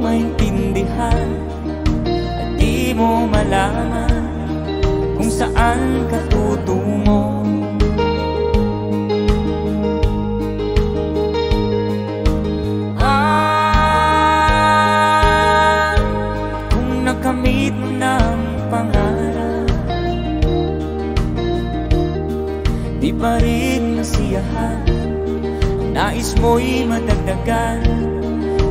maintindihan at di mo malaman kung saan ka tutungo. Kung nakamit mo ng pangarap, di pa rin masiyahan, nais mo'y madagdagan,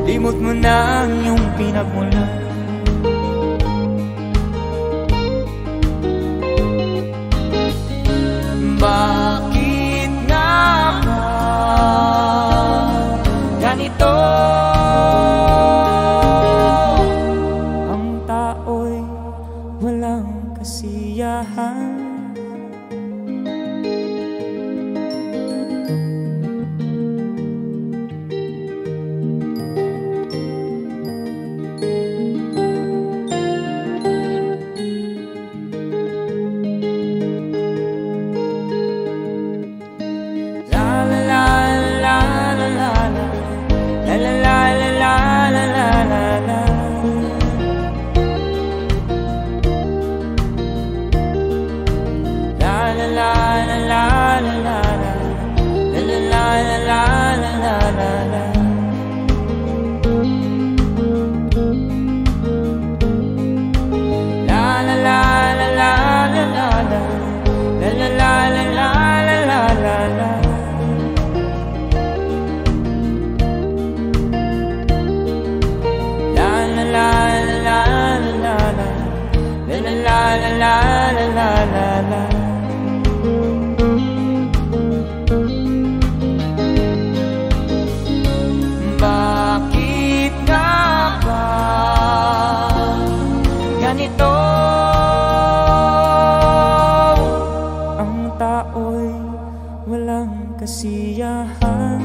limot mo na ang iyong pinagmulan. Bakit nga ba ganito? Ang tao'y walang kasiyahan. Bakit nga ba ganito? Ang tao'y walang kasiyahan.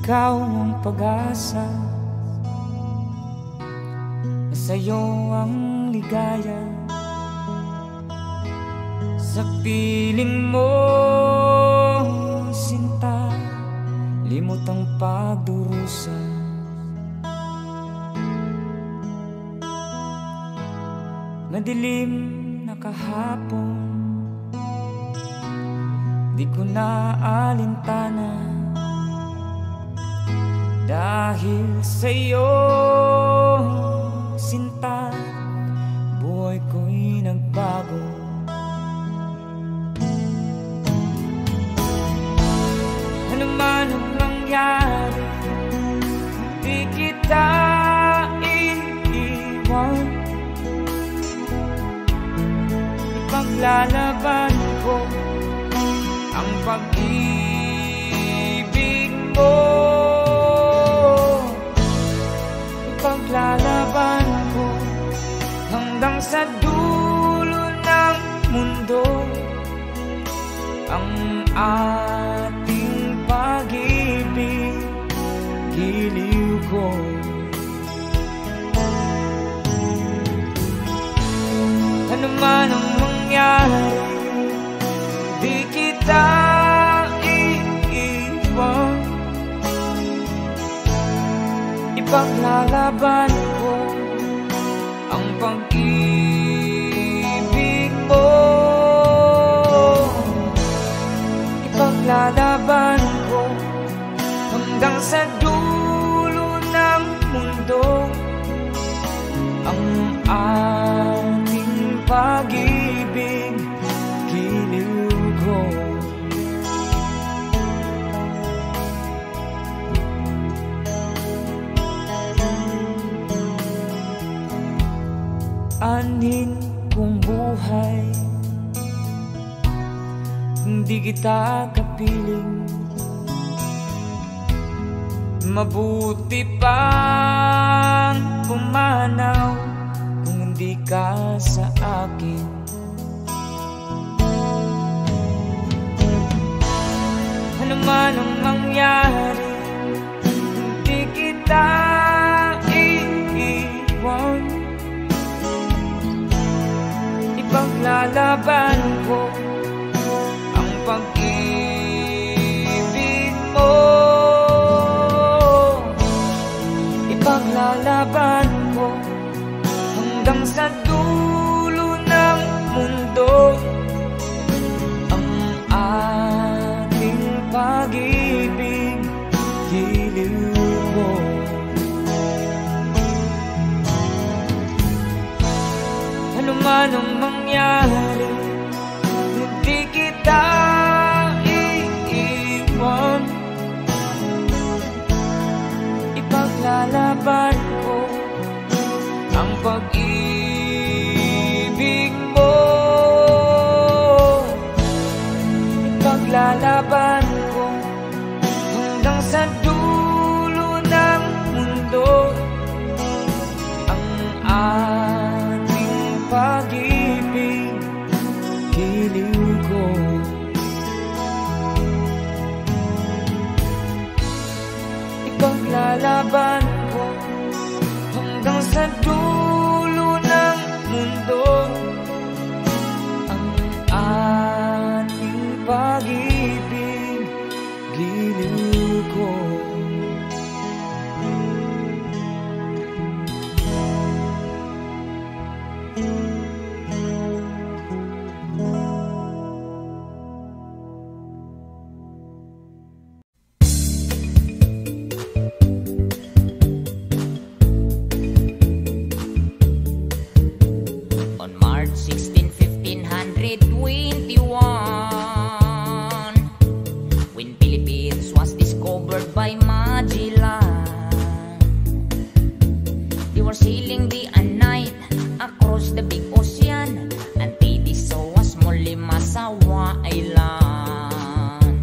Ikaw ang pag-asa, sa'yo ang ligaya. Sa piling mo, sinta, limot ang pagdurusa. Madilim na kahapon, di ko na alintana. Dahil sa'yo, sinta, buhay ko'y nagbago. Ano man ang mangyari, di kita iiwan. Ipaglalaban ko ang pag-ibig mo. Paglalaban ko hanggang sa dulo ng mundo ang ating pag-ibig, giliw ko. Ano man ang mangyari, di kita iiwan. Ipaglalaban ko ang pag-ibig mo. Ipaglalaban ko hanggang sa dulo ng mundo ang ating pag-ibig, giliw ko. Anin kong buhay, hindi kita kapiling. Mabuti pang pumanaw kung hindi ka sa akin. Ano man ang mangyari, hindi kita iiwan. Ipaglalaban ko ang pag-ibig mo. Ipaglalaban ko hanggang sa dulo ng mundo ang ating pag-ibig, giliw ko. Ano man ang mangyari, hindi kita iiwan. Ipaglalaban ko ang pag-ibig mo. Ipaglalaban ko hanggang sa dulo ng mundo ang ating pag-ibig, giliw ko. Ipaglalaban ko hanggang sa dulo ng mundo ang ating pag-ibig, giliw ko. On March 16, 1521, when Philippines was discovered by Magellan, they were sailing day and night across the big ocean until they saw a small Limasawa Island.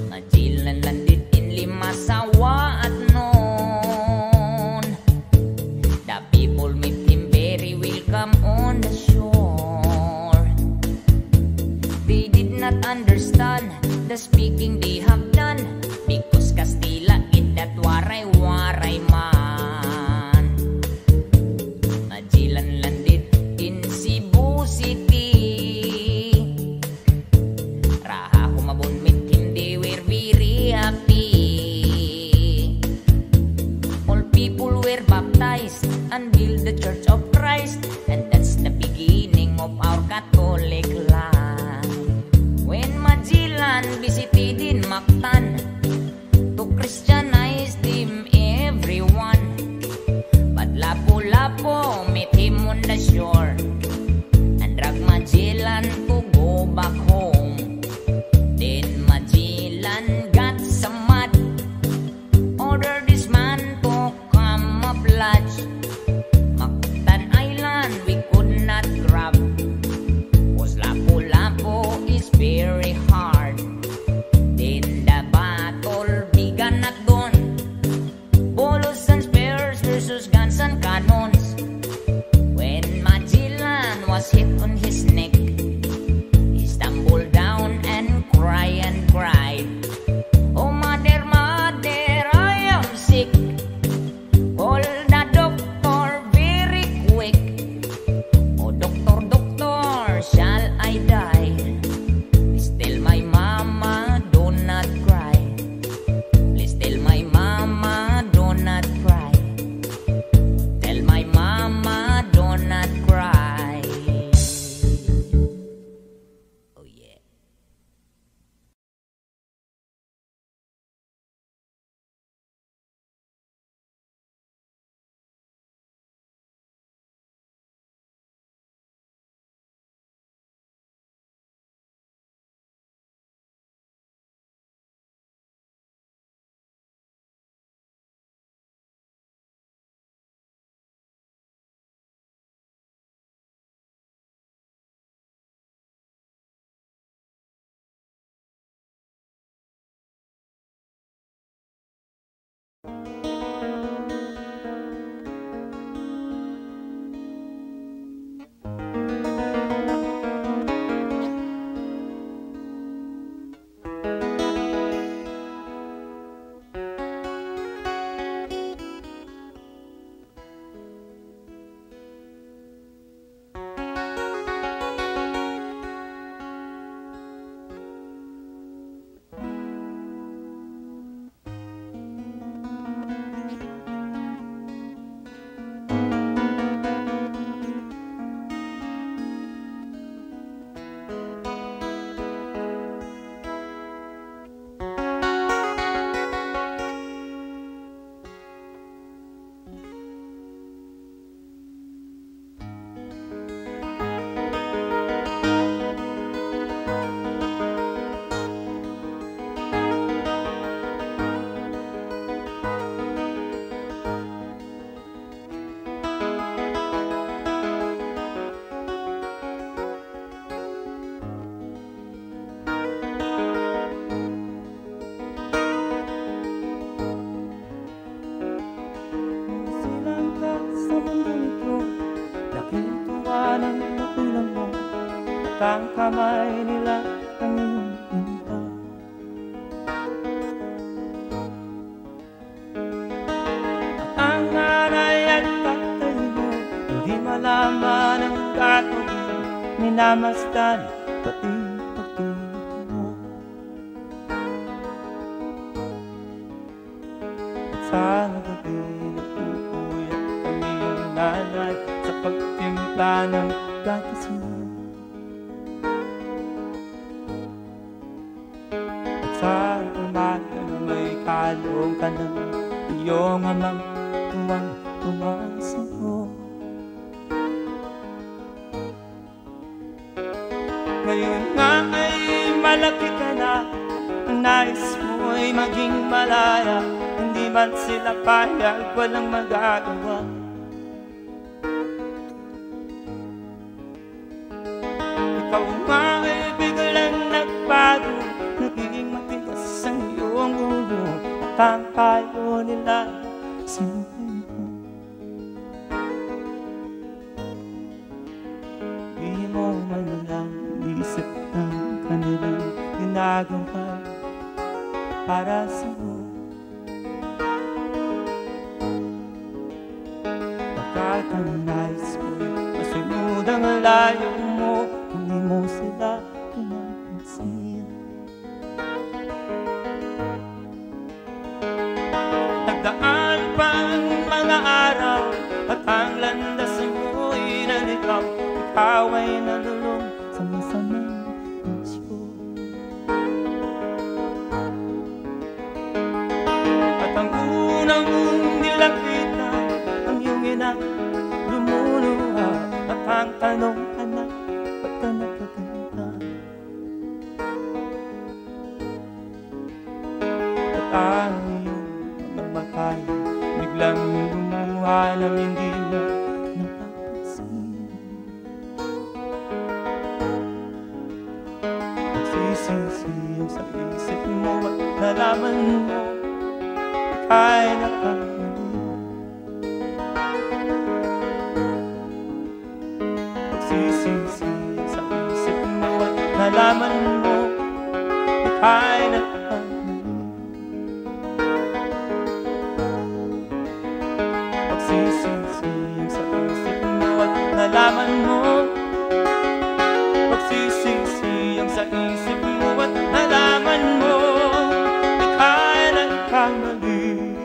Magellan landed in Limasawa at noon. The people met him very welcome on the shore. They did not understand the speaking they have done, because Kastila it that waray-waray man. Magellan landed in Cebu City. Raha humabon met him, they were very happy. All people were baptized and build the Church of Christ, and that's the beginning of our Catholic life. When Magellan visited in Mactan to Christianize them everyone, but Lapu-Lapu met him on the shore and dragged Magellan to go back home. Then Magellan got some mad, ordered this man to camouflage. Mactan Island we could not grab, 'cause Lapu-Lapu is very hard. Then the battle began at dawn. Bolos and spears versus guns and cannons. When Magellan was hit on his neck, he stumbled down and cried, "Oh mother, mother, I am sick. Call the doctor very quick. Oh doctor, doctor, shall I die? Please tell my mama, do not cry. Please tell my mama, do not cry. Tell my mama, do not cry." at ang kamay nila ang iyong pinta. At ang nanay at tatay mo hindi malaman ang gagawin, minamasdan pati pagtulog mo. At sana gabi napupuyat ang iyong nanay sa pagtimpla ng gatas mo. At sa umaga na may kalong ka ng iyong amang tuwang-tuwang sa'yo. Ngayon nga ay malaki ka na, ang nais mo'y maging malaya, hindi man sila payag, walang magagawa. Ikaw nga ay biglang nagbago, nagiging matigas ang iyong ulo, at ang payo nila sinunod mo. Di mo man lang isip ng kanilang ginagawa para sa'yo. Pagkat ang nais mo'y masunod ang layo mo, hindi mo sila pinapansin. Nagdaan pa ang mga araw at ang landas mo'y naligaw. Ikaw ay nalulong sa masamang pensyon. At ang unang nilakita ang iyong ina lumuluha, at ang tanong, anak, ba't ka napaganda? At ang iyong mga matay biglang lumuha nang hindi mo napapansin. Nagsisisi sa isip mo at nalaman mo ika'y nakamali. Nagsisisi sa isip mo at nalaman mo ika'y nakamali. Nagsisisi sa isip mo at nalaman mo, pagsisisi ang sa isip mo at nalaman mo ika'y nagkamali.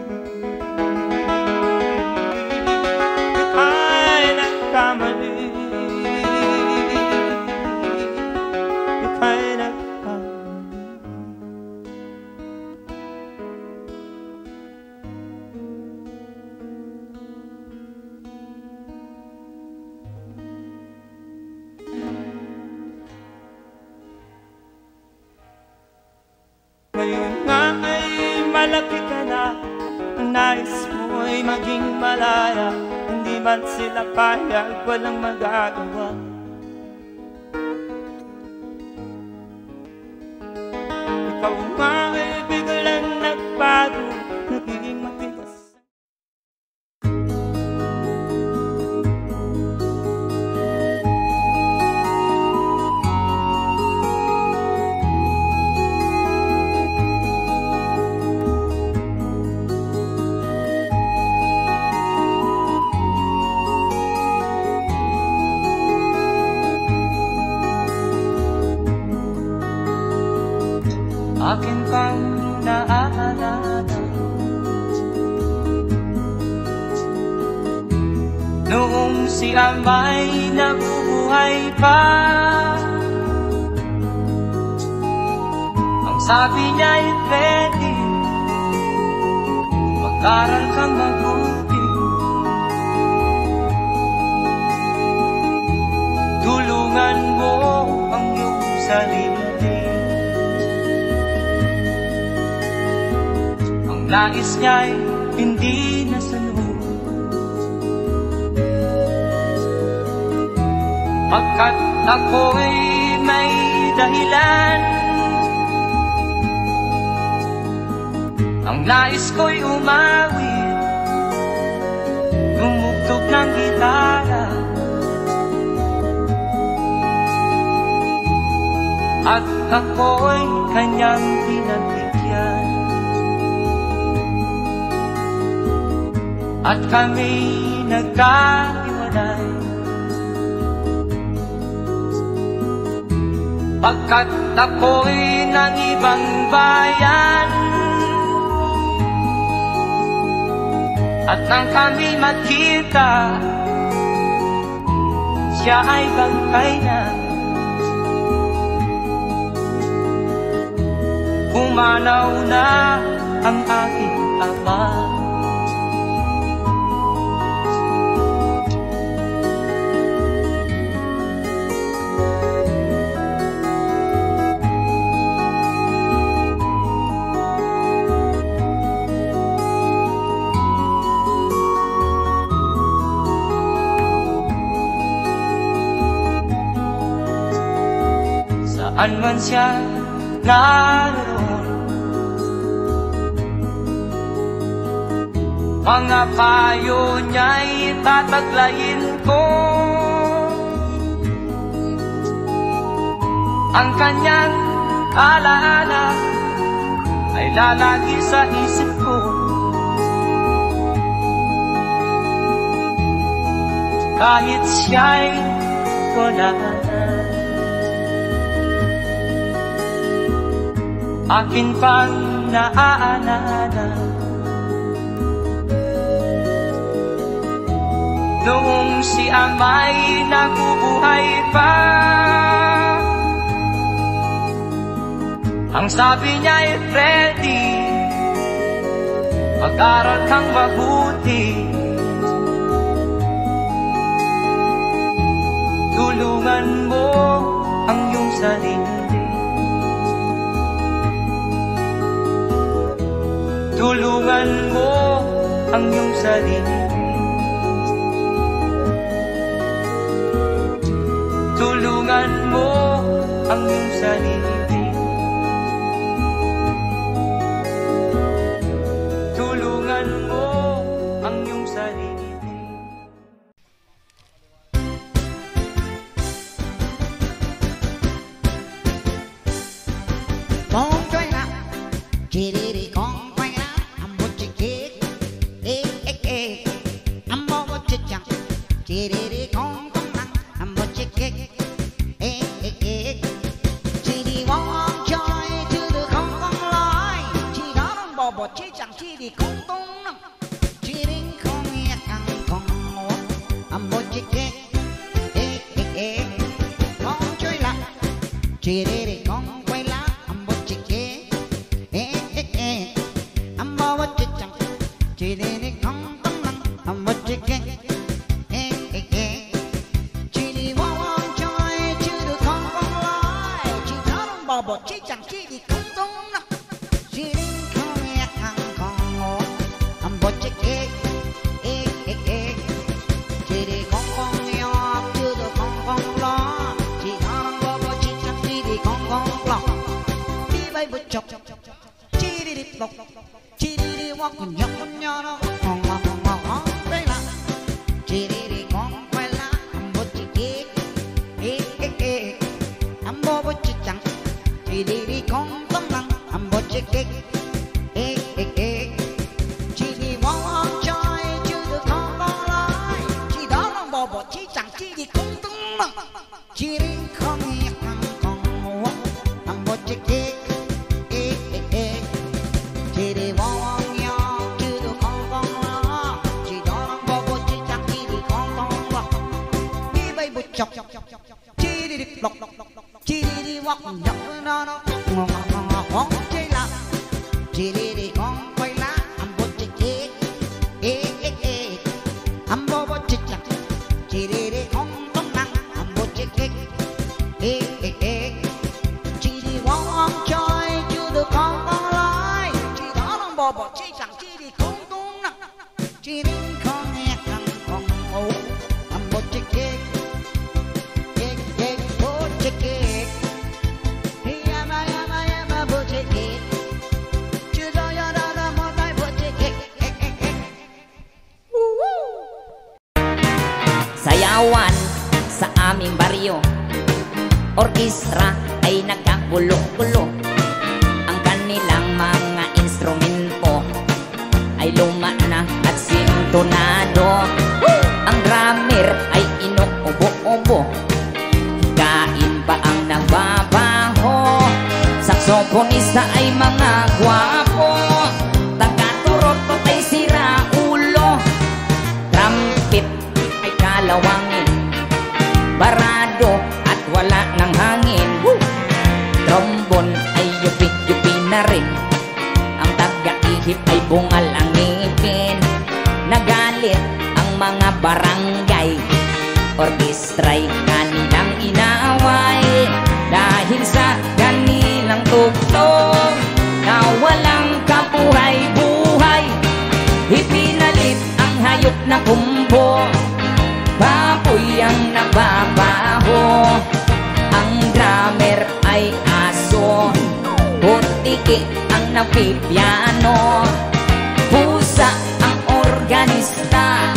Ika'y nagkamali. Ika'y nagkamali. Ngayon nga ay malaki ka na, ang nais mo'y maging malaya, hindi man sila payag, walang magagawa. Ikaw nga ay biglang nagbago, nagiging matigas. Akin pang naaalala noong si Amay nabubuhay pa, ang sabi niya'y pwede mag-aral kang mabuti, tulungan mo ang iyong sarili. Nais niya'y hindi nasunod, pagkat ako'y may dahilan. Ang nais ko'y umawit, lumugtog ng gitara, at ako'y kanyang pinagbigyan. At kami nagkahiwalay, pagkat ako'y ng ibang bayan. At nang kami magkita, siya ay bangkay na. Pumanaw na ang aking ama. Saan man siya naroon, mga payo niya'y tataglayin ko. Ang kanyang alaala ay lalagi sa isip ko. Kahit siya'y wala na, akin pang naaalala noong si ama'y nabubuhay pa. Ang sabi niya'y Freddy, mag-aral kang mabuti, tulungan mo ang iyong sarili. Tulungan mo ang iyong sarili. Tulungan mo ang iyong sarili. Tulungan mo ang iyong sarili. Con chơi nào, chỉ đi con. Chiri con năng, I'm what you kick. Chiri wong chơi chứ không con lái. Chỉ đó nó bỏ bỏ chỉ chẳng chỉ đi con tung năng. Chiri không nghe căng con ngó, I'm what you kick. Con chơi lại, chiri con quay lá, I'm what you kick. I'm what you chẳng, chiri con tung năng, I'm what you kick. Bỏ chỉ chẳng chỉ đi không tung nào, chỉ đến không nghe thằng con ngó, âm bỏ chỉ kê, chỉ đi con nhỏ chưa được con lo, chỉ thằng bỏ chỉ chẳng chỉ đi con lo, đi bay bứt chọc, chỉ đi lọc, chỉ đi walk cùng nhóc nhỏ nó ngon đây là, chỉ đi con quay lá, âm bỏ chỉ kê, âm bỏ chỉ chẳng chỉ đi con tấm năng, I'm what you kick. Chỉ đi mong chơi chứ được không con lái. Chỉ đó nó bỏ chỉ chẳng chỉ đi con tấm năng. Chỉ đi không nghe thằng con ngó, I'm what you kick. Chỉ đi mong nhỏ chứ được không con lo. Chỉ đó nó bỏ chỉ chẳng chỉ đi con lo. Đi bay bụi chọc, chỉ đi lọc, chỉ đi walk nhọc nó ngon chơi là chỉ đi con quay lá, I'm what you kick. I'm what you chẳng, chỉ đi con tấm năng, I'm what you kick. Chỉ đi wong chơi chưa được con lái. Chỉ đó nó bỏ chỉ chẳng chỉ đi con tung năng. Chỉ đi con nghe thằng con ngủ, I'm what you kick. What you kick. Sayawan sa aming baryo, orkestra ay nagkagulo-gulo. Ang kanilang mga instrumento ay luma na at sintonado. Ang drummer ay inuubo-ubo, kain pa ang nagbabaho. Saksoponista ay mga gwapo, taga-turot ay sira ulo. Trumpet ay kalawangin, barado at wala ng hangin. Trombon ay yupi-yupi na rin, ang taga-ihip ay bungal ang ngipin. Nagalit ang mga barangay, orkestra'y kanilang inaaway. Dahil sa kanilang tugtog na walang kabuhay-buhay, ipinalit ang hayop na kumbo, baboy ang nababaho. Ang drummer ay aso, putiki ang napipiano. Pusa ang organista,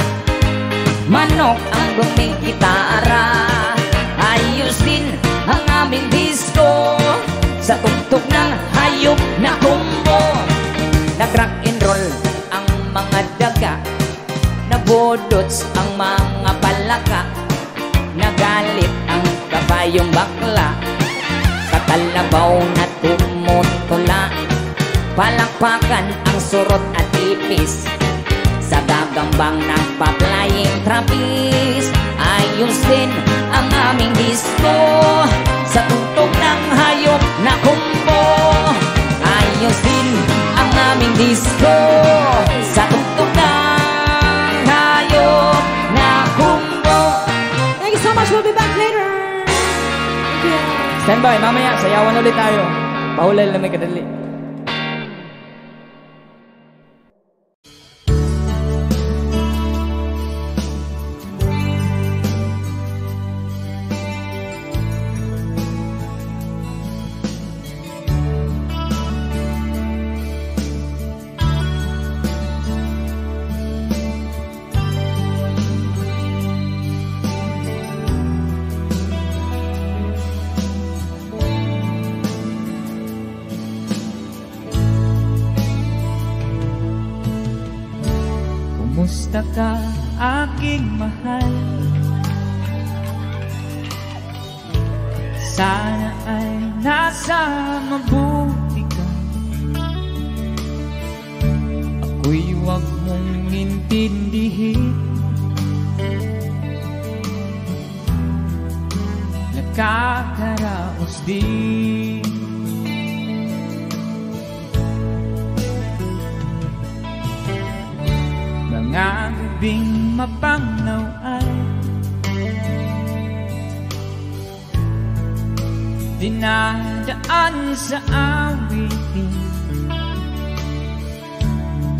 manok ang gumigitara. Ayos din ang aming disco sa tugtog ng hayop na kumbo. Nag-rock and roll ang mga daga, nabodots ang mga palaka. Nagalit ang kabayong bakla, katalabaw na tumutula. Palakpakan ang surot at ipis, sa gagambang nagpa-flying trapeze. Ayos din ang aming disco sa tugtog ng hayop na kumbo. Ayos din ang aming disco sa tugtog ng hayop na kumbo. Thank you so much. We'll be back later. Stand by, mamaya sayawan ulit tayo. Paulay lang may kadali. Kumusta ka, aking mahal? Sana ay nasa mabuti ka. Ako'y huwag mong intindihin, nakakaraos din. Mga gabing mapangnaw ay dinadaan sa awitin.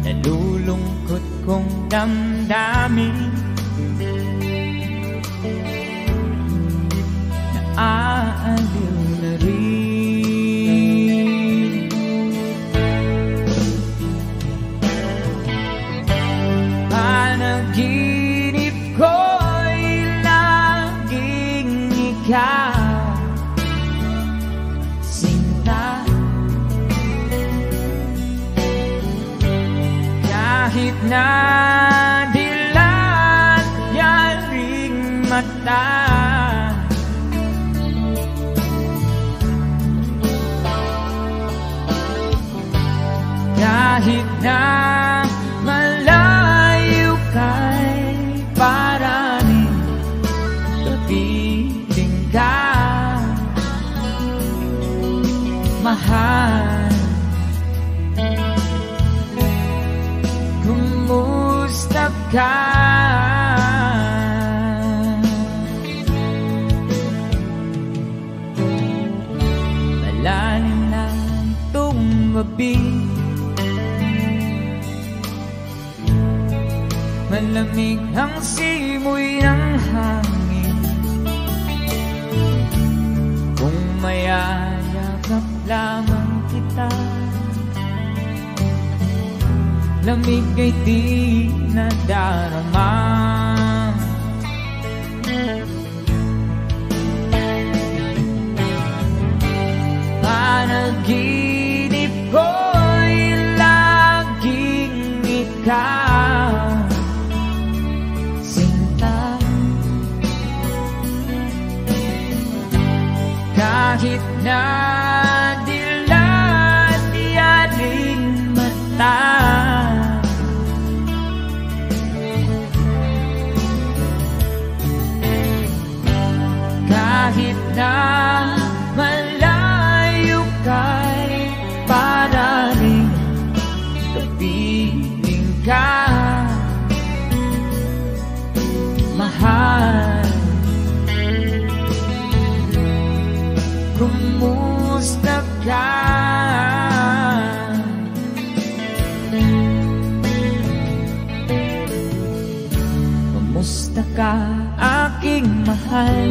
Nalulungkot kong damdamin, naaaliw na rin. Panaginip ko'y laging ikaw, sinta. Kahit na dilat yaring mata, kahit na malayo kay paraning kapiling ka, mahal. Kumusta ka? Malalim na itong gabi, malamig ang simoy ng hangin. Kung mayayakap lamang kita, lamig ay di nadarama. kahit na dilat yaring mata. Kahit na malayo kay paraling kapiling ka, mahal. Kumusta ka? Kumusta ka, aking mahal?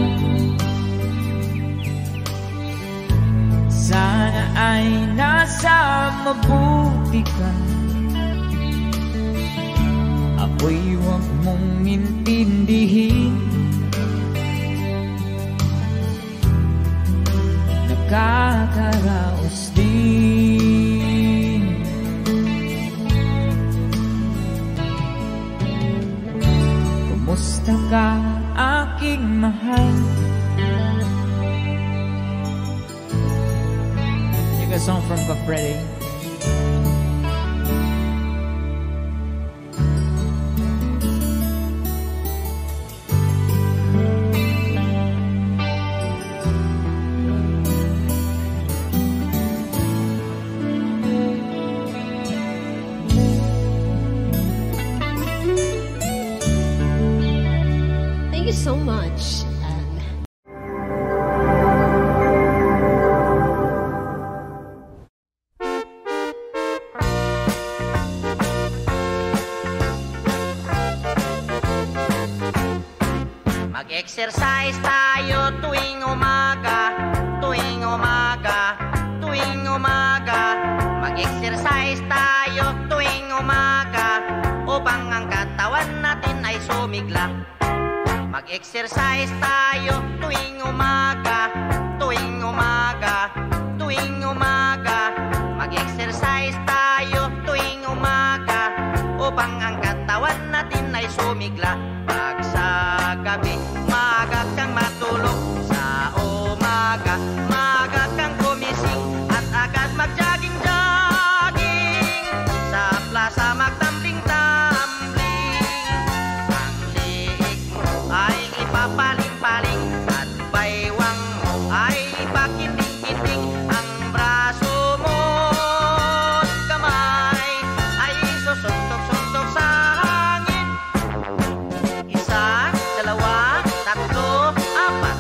Sana ay nasa mabuti ka. Ako'y huwag mong intindihin. Nakakaraos din. Kumusta ka, aking mahal? A song from Kafredi. Thank you so much. Mag-exercise tayo tuwing umaga, tuwing umaga, tuwing umaga. Mag-exercise tayo tuwing umaga, upang ang katawan natin ay sumigla. Mag-exercise tayo tuwing umaga, tuwing umaga, tuwing umaga. Mag-exercise tayo tuwing umaga, upang ang katawan natin ay sumigla. Pag sa gabi, maaga kang matulog. Sa umaga, maaga kang gumising, at agad mag-jogging-jogging. Sa plaza magtambling-tambling. Ang liig mo ay ipapaling-paling, at baywang mo ay ipakiting-kiting. Ang braso mo at kamay ay susuntok-suntok sa hangin. Isa, dalawa, tatlo, apat,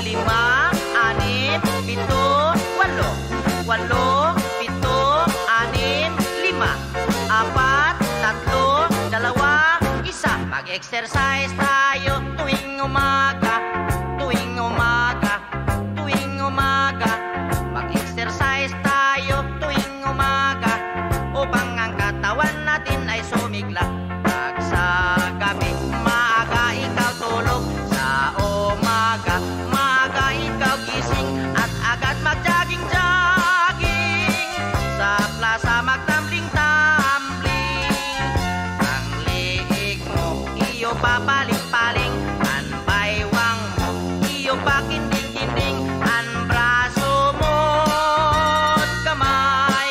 lima, anim, pito, walo. Walo, pito, anim, lima, apat, tatlo, dalawa, isa. Mag-exercise tayo tuwing umaga, tuwing umaga, tuwing umaga. Mag-exercise tayo tuwing umaga, upang ang katawan natin ay sumigla. Pag sa gabi, maaga ikaw tulog. Sa umaga, maaga ikaw gising, at agad mag-jogging-jogging. Sa plaza magtambling-tambling. Ang liig mo iyo papaling-paling, ang baywang mo iyo pakinding-kinding. Ang braso mo at kamay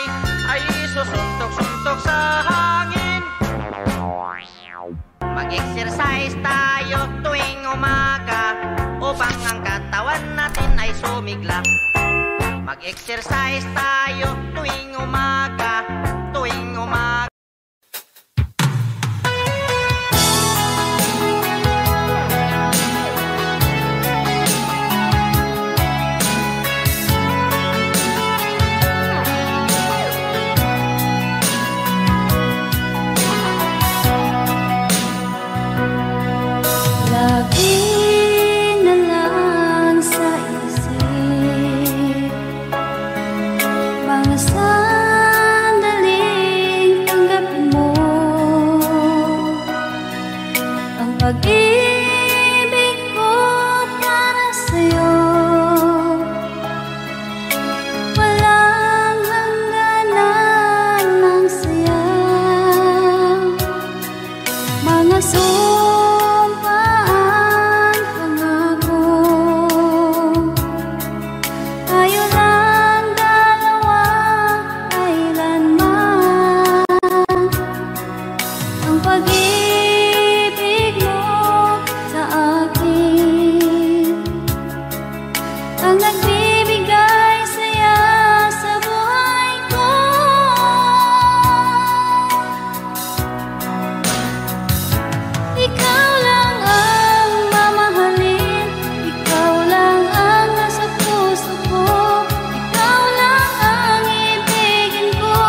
ay susuntok-suntok sa hangin. Mag-exercise tayo tuwing umaga, upang ang katawan natin ay sumigla. Mag-exercise tayo tuwing umaga, tuwing umaga. Lagi na lang sa isip mga sandaling ang nagbibigay saya sa buhay ko. Ikaw lang ang mamahalin, ikaw lang ang nasa puso ko, ikaw lang ang ibigin ko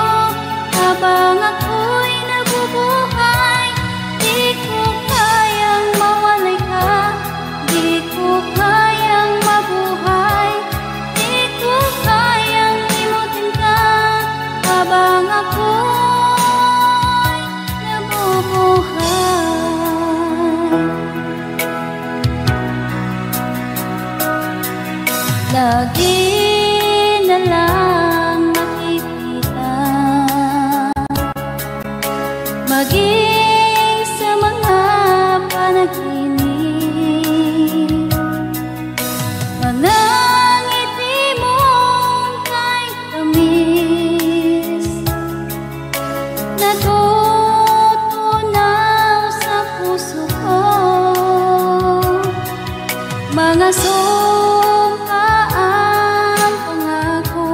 habang ako'y nabubuhay. Di ko kayang mawalay ka, di ko kayang mabuhay, di ko kayang limutin ka habang ako'y nabubuhay. Lagi na lang makikita, maging sa mga panaginip, mga ngiti mong kahit tamis, natutunaw sa puso ko. Mga sumpaang pangako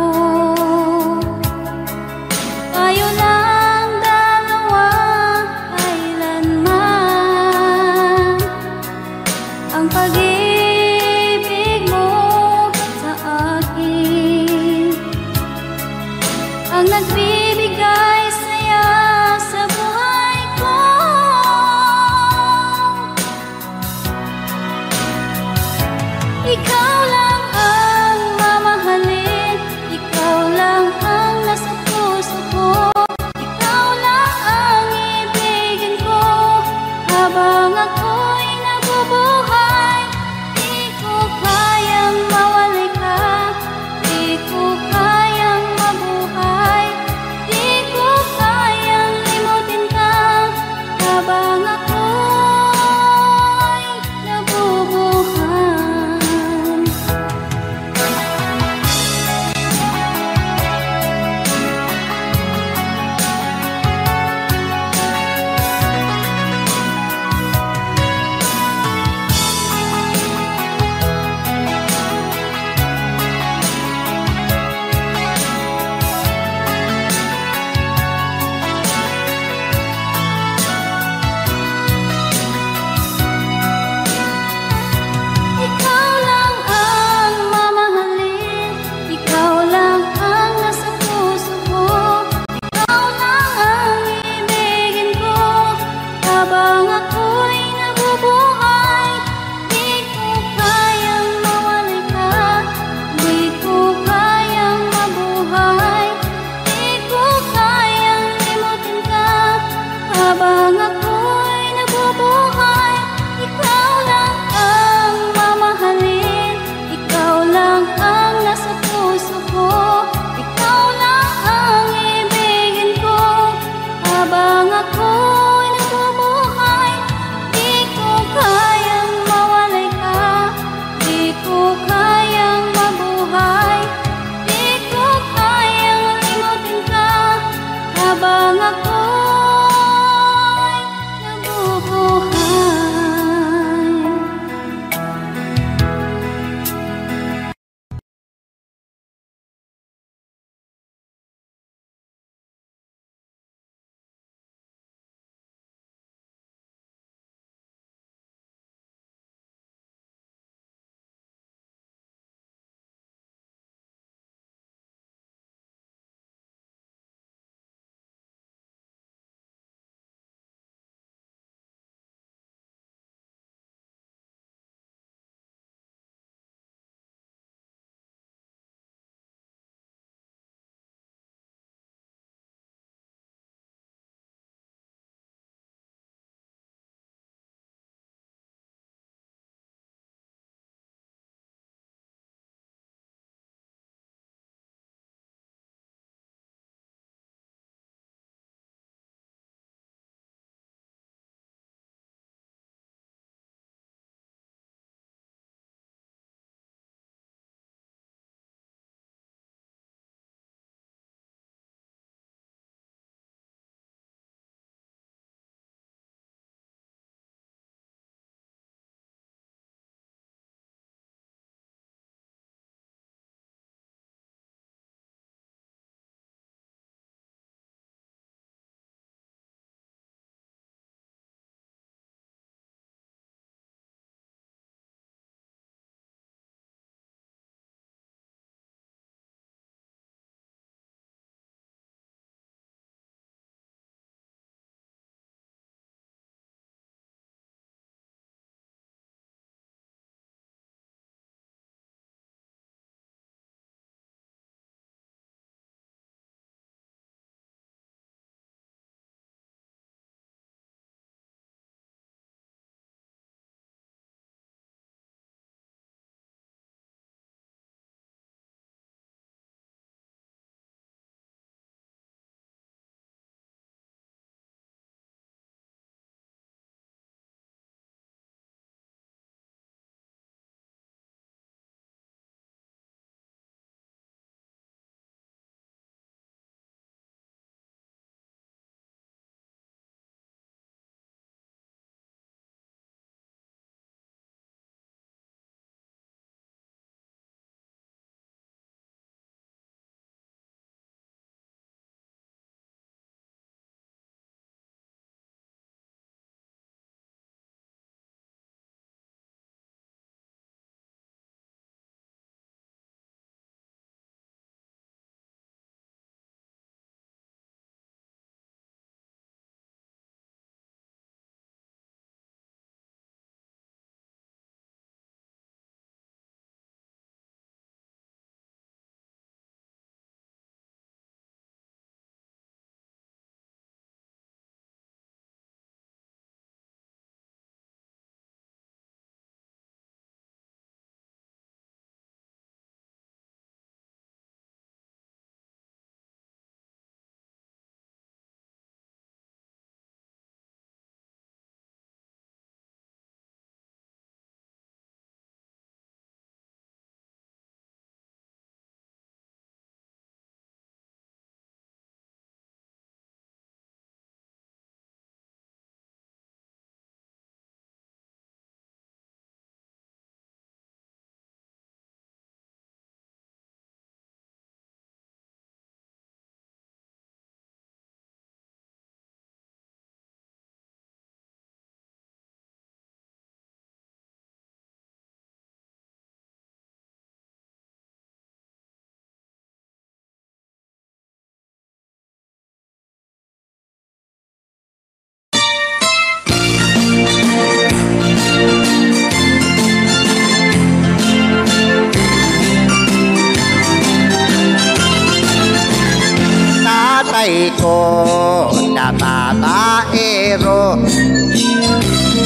ko na babaero,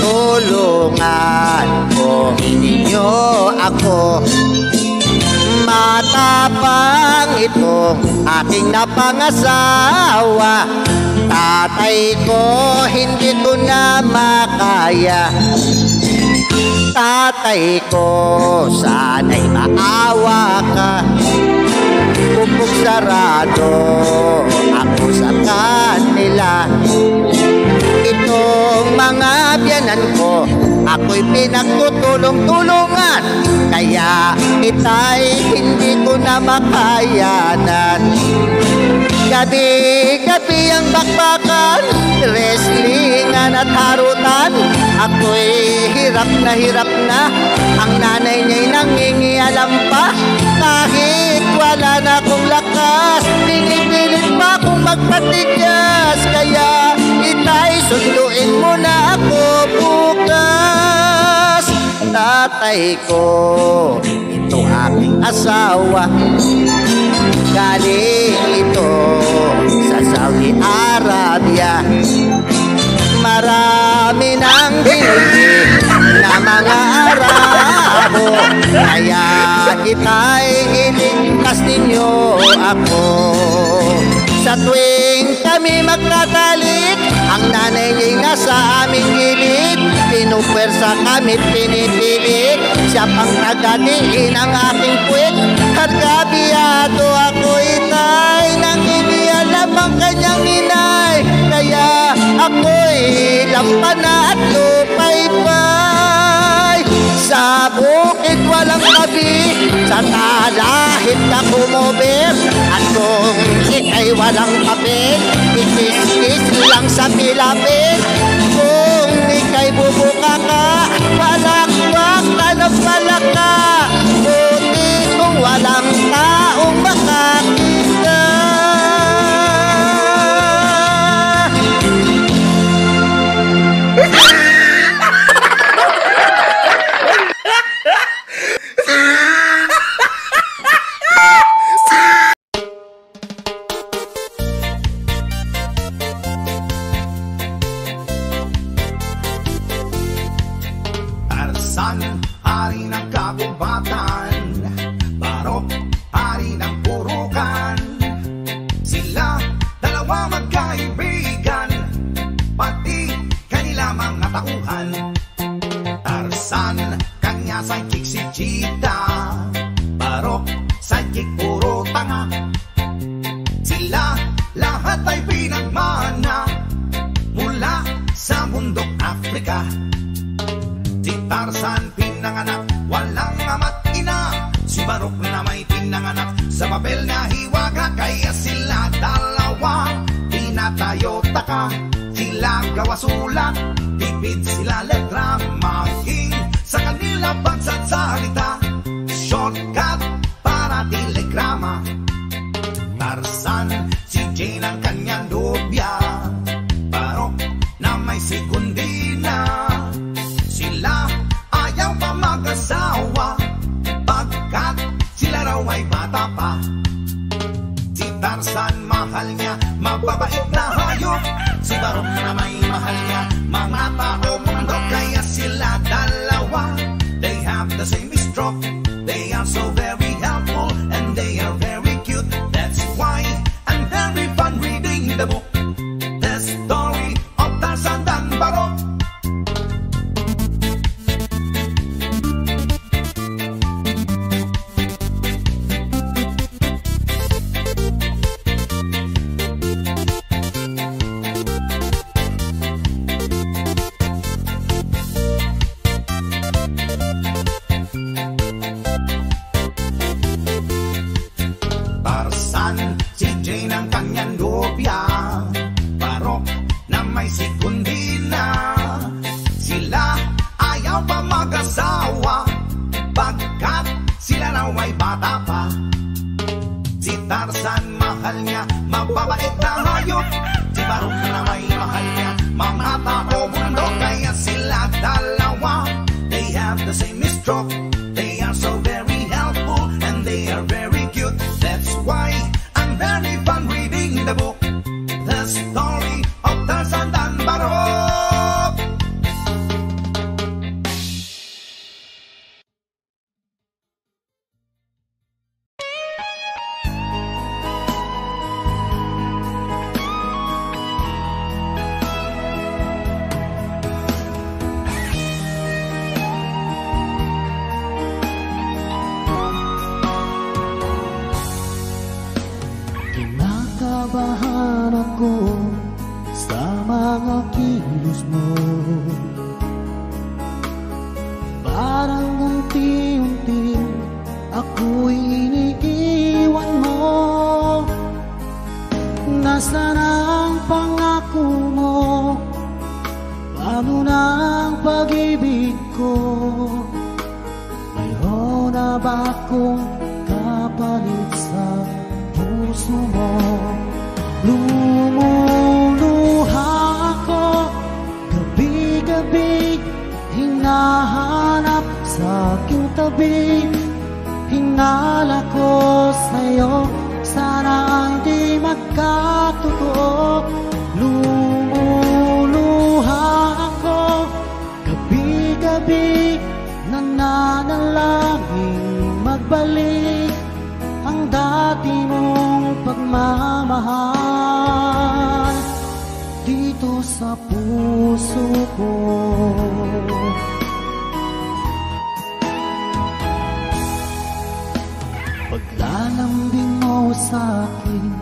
tulungan ko ninyo ako. Matapang itong aking napangasawa, tatay ko hindi ko na makaya. Tatay ko, sana'y maawa ka. Bubog sarado ako sa kanila. Itong mga biyanan ko, ako'y pinagtutulong-tulungan, kaya itay hindi ko na makayanan. Gabi-gabi ang bakbakan, wrestlingan at harutan. Ako'y hirap na, ang nanay niya'y nangingialam pa. Kahit wala na akong lakas, pinipilit pa akong magpatigas. Kaya itay, sunduin mo na ako bukas. Tatay ko, ito aking asawa, galing ito sa Saudi Arabia. Marami nang binili na mga Arabo, kaya itay iligtas ninyo ako. Sa tuwing kami magtatalik, ang nanay niya'y nasa aming gilid. Pinupwersa kami't pinipilit, siya pang nagadiin ang aking puwet. Kargabiyado ako itay, nangingialam ang kanyang ninay. Kaya ako'y lampana at lupay-pay. Sa bukid walang tabi, sa talahit ka kumober. At kung ika'y walang papel, ikis-kis lang sa pilapit. Kung ika'y bubuka ka, palakpak ka na palaka. Buti kung walang taong makakita. Tarzan, hari ng kagubatan, Barok, hari ng purukan. Sila dalawa magkaibigan, pati kanila mga tauhan. Tarzan, kanya sidekick si Cheetah, Barok, sidekick puro tanga. Sila lahat ay pinagmana mula sa mundok Afrika. Si Tarzan pinanganak, walang ama't ina. Si Barok na may pinanganak sa papel na hiwaga. Kaya sila dalawa tinatayo taka. Sila gawa sulat, tipid sila letra. Maging sa kanila pagsasalita, shortcut para telegrama. Tarzan, si Jane ang kanyang nobya, Barok na may sekundina. Sila ayaw pa mag-asawa, pagkat sila raw ay bata pa. Si Tarzan mahal niya, mababait na hayop. Si Barok na may mahal niya, mga tao mundo. Kaya sila dalawa, they have the same stroke. They are so very helpful and they are very cute. That's why I'm very fun reading the book, the story of Tarzan and Barok. Si Jane ang kanyang nobya, Barok na may sekundina. Sila ayaw pa mag-asawa, pagkat sila raw ay bata pa. Si Tarzan mahal niya, mababait na hayop. Si Barok na may mahal niya, mga tao mundo. Kaya sila dalawa, they have the same stroke. They are so very helpful and they are very cute. That's why I'm very fun reading the book, Kinabahan ako sa mga kilos mo. Parang unti-unti ako'y iniiwan mo. Nasaan ang pangako mo? Paano na ang pag-ibig ko? Mayroon na ba akong kapalit sa puso mo? Lumuluha ako gabi-gabi, hinahanap sa aking tabi. Hinala ko sa'yo, sana hindi magkatotoo. Lumuluha ako gabi-gabi, nananalangin magbalik ang dati mong pagmamahal dito sa puso ko. Paglalambing mo sa'kin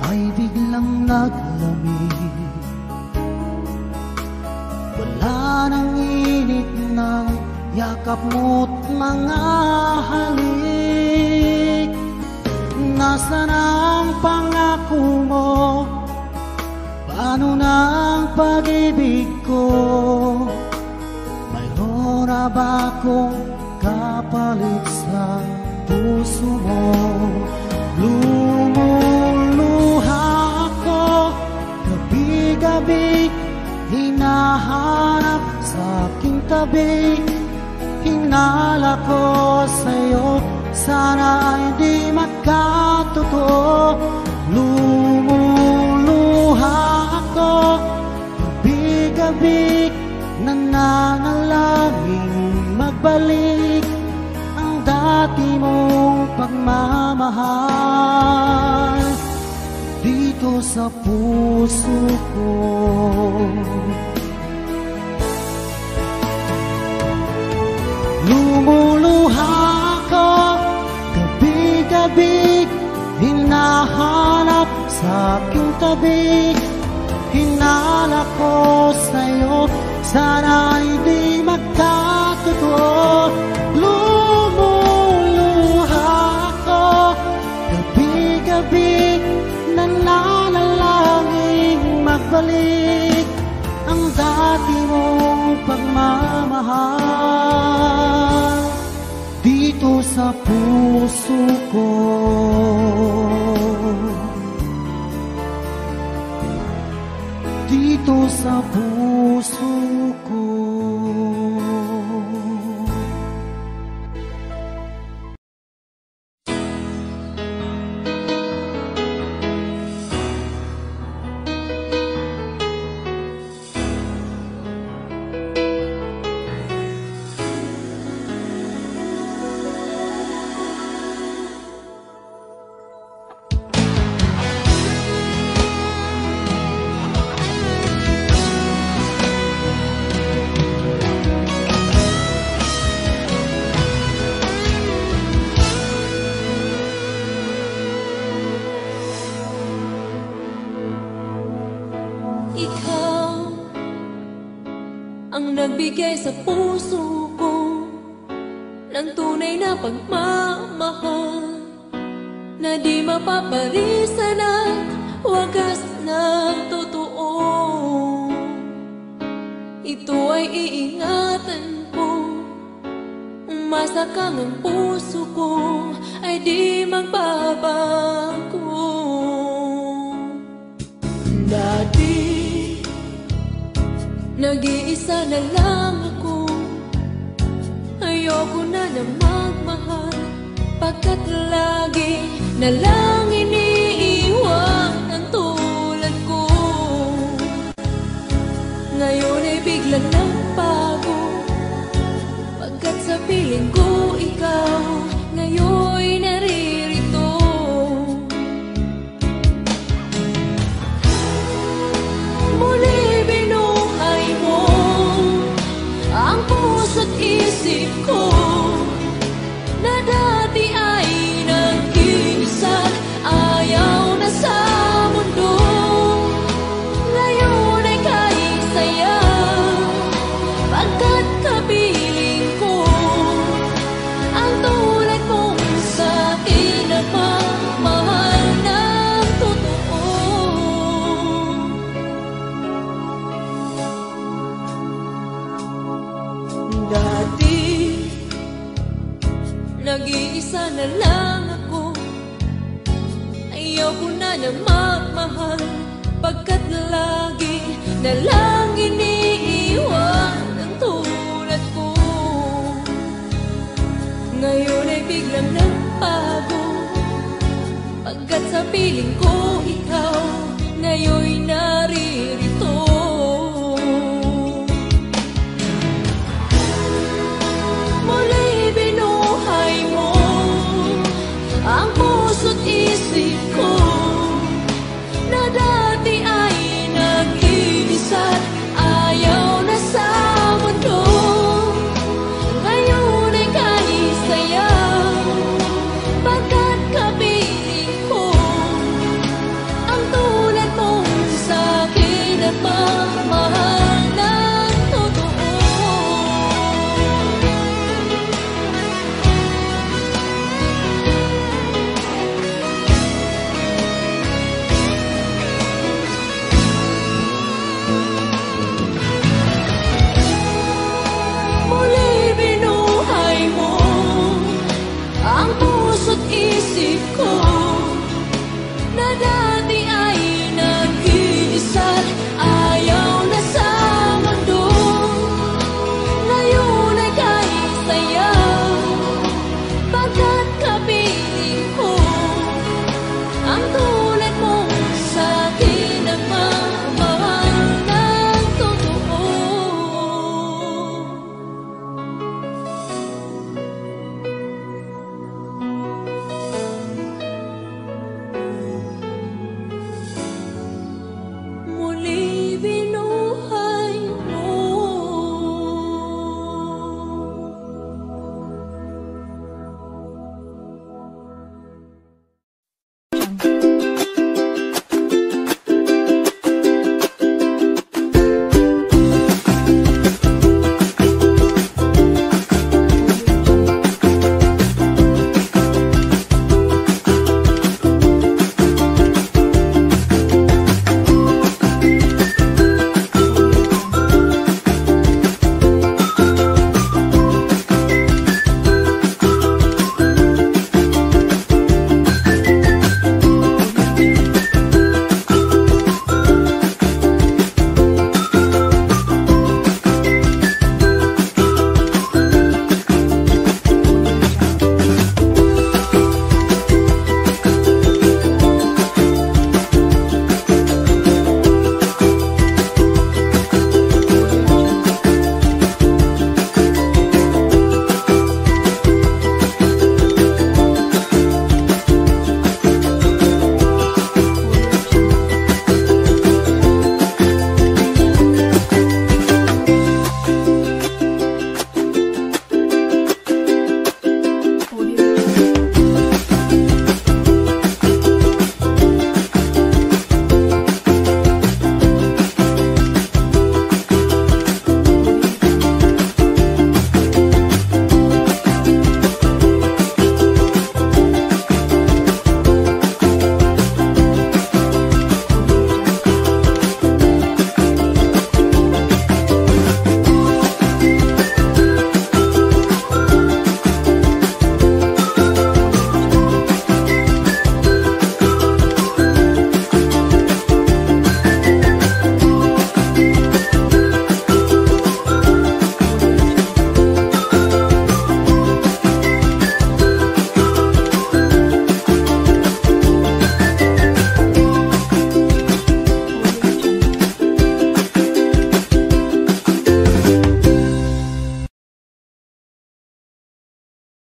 ay biglang naglamig. Wala nang init ng yakap mo't mga halik. Nasaan ang pangako mo? Paano na ang pag-ibig ko? Mayroon na ba akong kapalit sa puso mo? Lumuluha ako gabi-gabi, hinahanap sa aking tabi. Hinala ko sa'yo, sana hindi magkatotoo. Lumuluha ako gabi-gabi, nananalangin magbalik ang dati mong pagmamahal dito sa puso ko. Lumuluha ako gabi-gabi, hinahanap sa aking tabi. Hinala ko sa'yo, sana hindi magkatotoo. Lumuluha ako gabi-gabi, nananalangin magbalik ang dati mong pagmamahal dito sa puso ko. Dito sa puso ko. Nagbigay sa puso ko ng tunay na pagmamahal na di mapaparisan at wagas na totoo. Ito ay iingatan ko, umasa kang ang puso ko ay di magbabago. Dati nag-iisa na lang ako, ayoko na na magmahal, pagkat lagi na lang iniiwan ang tulad ko. Ngayon ay biglang nagbago, pagkat sa piling ko ikaw ngayon naririto. Muli puso't isip ko na dati ay nag-iisa, ayaw na sa ayaw ko na magmahal, pagkat lagi na lang iniiwan ang tulad ko. Ngayon ay biglang nagbago, pagkat sa piling ko ikaw ngayon'y